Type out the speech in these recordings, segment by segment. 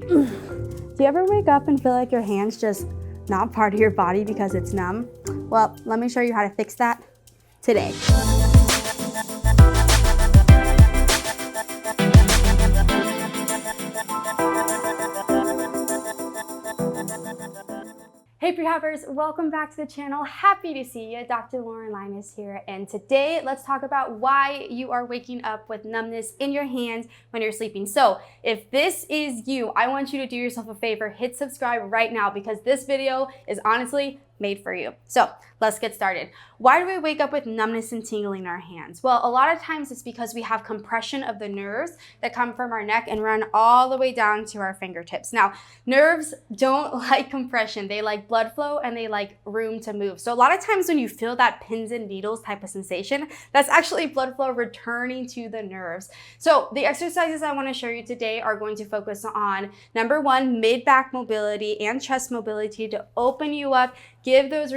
Do you ever wake up and feel like your hand's just not part of your body because it's numb? Well, let me show you how to fix that today. Hey prehabbers, welcome back to the channel. Happy to see you. Dr. Lauren Linus here, and today let's talk about why you are waking up with numbness in your hands when you're sleeping. So if this is you, I want you to do yourself a favor, hit subscribe right now because this video is honestly made for you. So let's get started. Why do we wake up with numbness and tingling in our hands? Well, a lot of times it's because we have compression of the nerves that come from our neck and run all the way down to our fingertips. Now, nerves don't like compression. They like blood flow and they like room to move. So a lot of times when you feel that pins and needles type of sensation, that's actually blood flow returning to the nerves. So the exercises I want to show you today are going to focus on number one, mid-back mobility and chest mobility to open you up, give those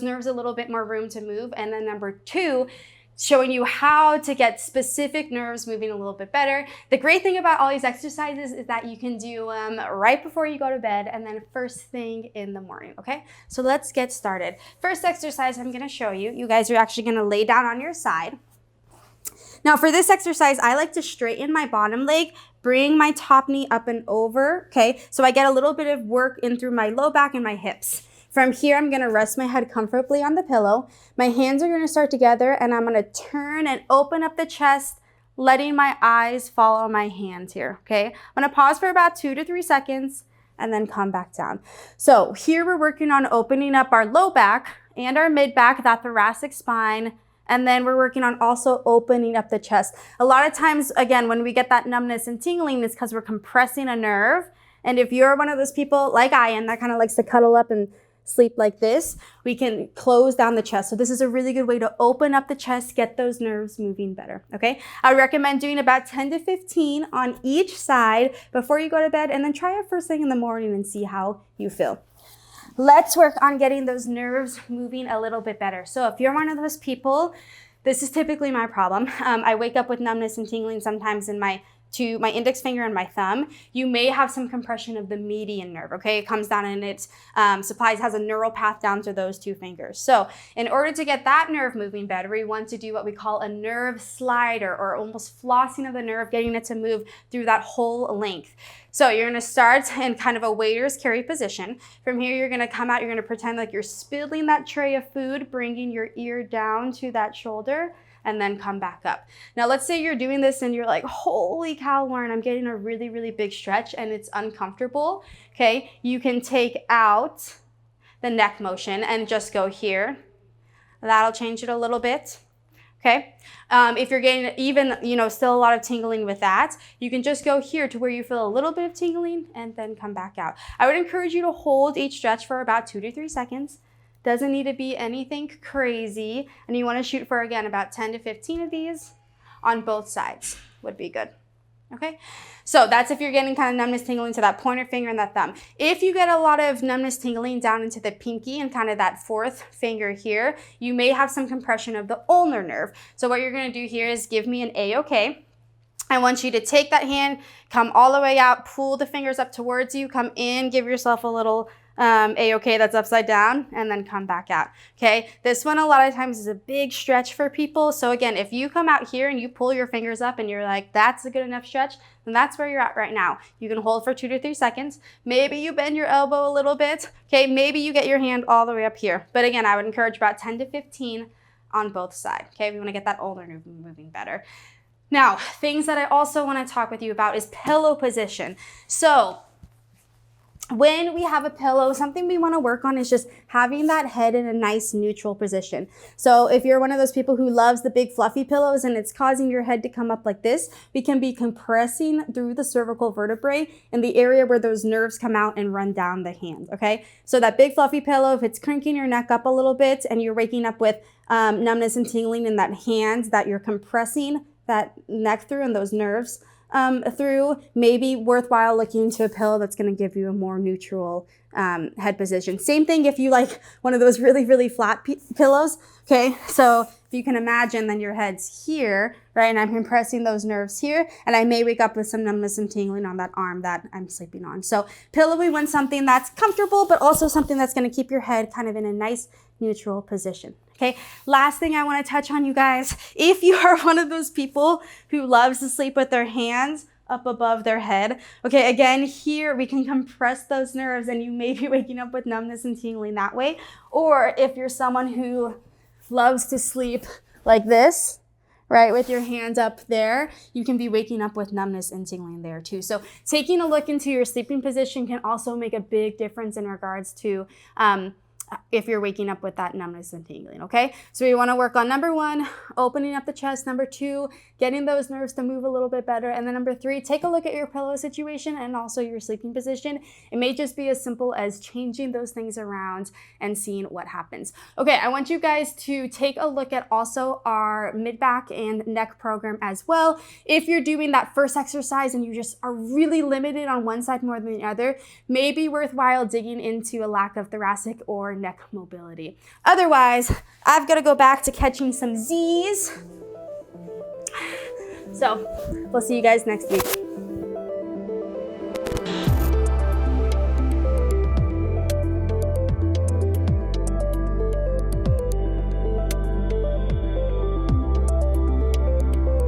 nerves a little bit more room to move. And then number two, showing you how to get specific nerves moving a little bit better. The great thing about all these exercises is that you can do them right before you go to bed and then first thing in the morning, okay? So let's get started. First exercise I'm gonna show you, you guys are actually gonna lay down on your side. Now for this exercise, I like to straighten my bottom leg, bring my top knee up and over, okay? So I get a little bit of work in through my low back and my hips. From here, I'm gonna rest my head comfortably on the pillow. My hands are gonna start together and I'm gonna turn and open up the chest, letting my eyes follow my hands here, okay? I'm gonna pause for about 2 to 3 seconds and then come back down. So here we're working on opening up our low back and our mid back, that thoracic spine, and then we're working on also opening up the chest. A lot of times, again, when we get that numbness and tingling, it's because we're compressing a nerve. And if you're one of those people like I am that kind of likes to cuddle up and sleep like this, we can close down the chest. So this is a really good way to open up the chest, get those nerves moving better, okay? I would recommend doing about 10 to 15 on each side before you go to bed, and then try it first thing in the morning and see how you feel. Let's work on getting those nerves moving a little bit better. So if you're one of those people, this is typically my problem. I wake up with numbness and tingling sometimes in my index finger and my thumb. You may have some compression of the median nerve, okay? It comes down and it has a neural path down to those 2 fingers. So in order to get that nerve moving better, we want to do what we call a nerve slider, or almost flossing of the nerve, getting it to move through that whole length. So you're gonna start in kind of a waiter's carry position. From here, you're gonna come out, you're gonna pretend like you're spilling that tray of food, bringing your ear down to that shoulder, and then come back up. Now, let's say you're doing this and you're like, holy cow, Lauren, I'm getting a really, really big stretch and it's uncomfortable, okay? You can take out the neck motion and just go here. That'll change it a little bit, okay? If you're getting even, still a lot of tingling with that, you can just go here to where you feel a little bit of tingling and then come back out. I would encourage you to hold each stretch for about 2 to 3 seconds. Doesn't need to be anything crazy. And you want to shoot for, again, about 10 to 15 of these on both sides would be good. Okay? So that's if you're getting kind of numbness tingling to that pointer finger and that thumb. If you get a lot of numbness tingling down into the pinky and kind of that 4th finger here, you may have some compression of the ulnar nerve. So what you're going to do here is give me an A-OK. I want you to take that hand, come all the way out, pull the fingers up towards you, come in, give yourself a little A-OK that's upside down, and then come back out, okay? This one a lot of times is a big stretch for people. So again, if you come out here and you pull your fingers up and you're like, that's a good enough stretch, then that's where you're at right now. You can hold for 2 to 3 seconds. Maybe you bend your elbow a little bit, okay? Maybe you get your hand all the way up here. But again, I would encourage about 10 to 15 on both sides, okay? We want to get that ulnar nerve moving better. Now, things that I also want to talk with you about is pillow position. So when we have a pillow, something we want to work on is just having that head in a nice neutral position. So if you're one of those people who loves the big fluffy pillows and it's causing your head to come up like this, we can be compressing through the cervical vertebrae in the area where those nerves come out and run down the hand, okay? So that big fluffy pillow, if it's cranking your neck up a little bit and you're waking up with numbness and tingling in that hand that you're compressing that neck through and those nerves through, maybe worthwhile looking into a pillow that's going to give you a more neutral head position. Same thing if you like one of those really, really flat pillows. Okay, so if you can imagine, then your head's here, right? And I'm compressing those nerves here, and I may wake up with some numbness and tingling on that arm that I'm sleeping on. So pillow, we want something that's comfortable, but also something that's gonna keep your head kind of in a nice neutral position. Okay, last thing I want to touch on, you guys, if you are one of those people who loves to sleep with their hands up above their head, okay, again, here we can compress those nerves and you may be waking up with numbness and tingling that way. Or if you're someone who loves to sleep like this, right, with your hands up there, you can be waking up with numbness and tingling there too. So taking a look into your sleeping position can also make a big difference in regards to if you're waking up with that numbness and tingling, okay? So we wanna work on number 1, opening up the chest. Number 2, getting those nerves to move a little bit better. And then number 3, take a look at your pillow situation and also your sleeping position. It may just be as simple as changing those things around and seeing what happens. Okay, I want you guys to take a look at also our mid-back and neck program as well. If you're doing that first exercise and you just are really limited on one side more than the other, may be worthwhile digging into a lack of thoracic or neck mobility. Otherwise, I've got to go back to catching some Z's. So we'll see you guys next week.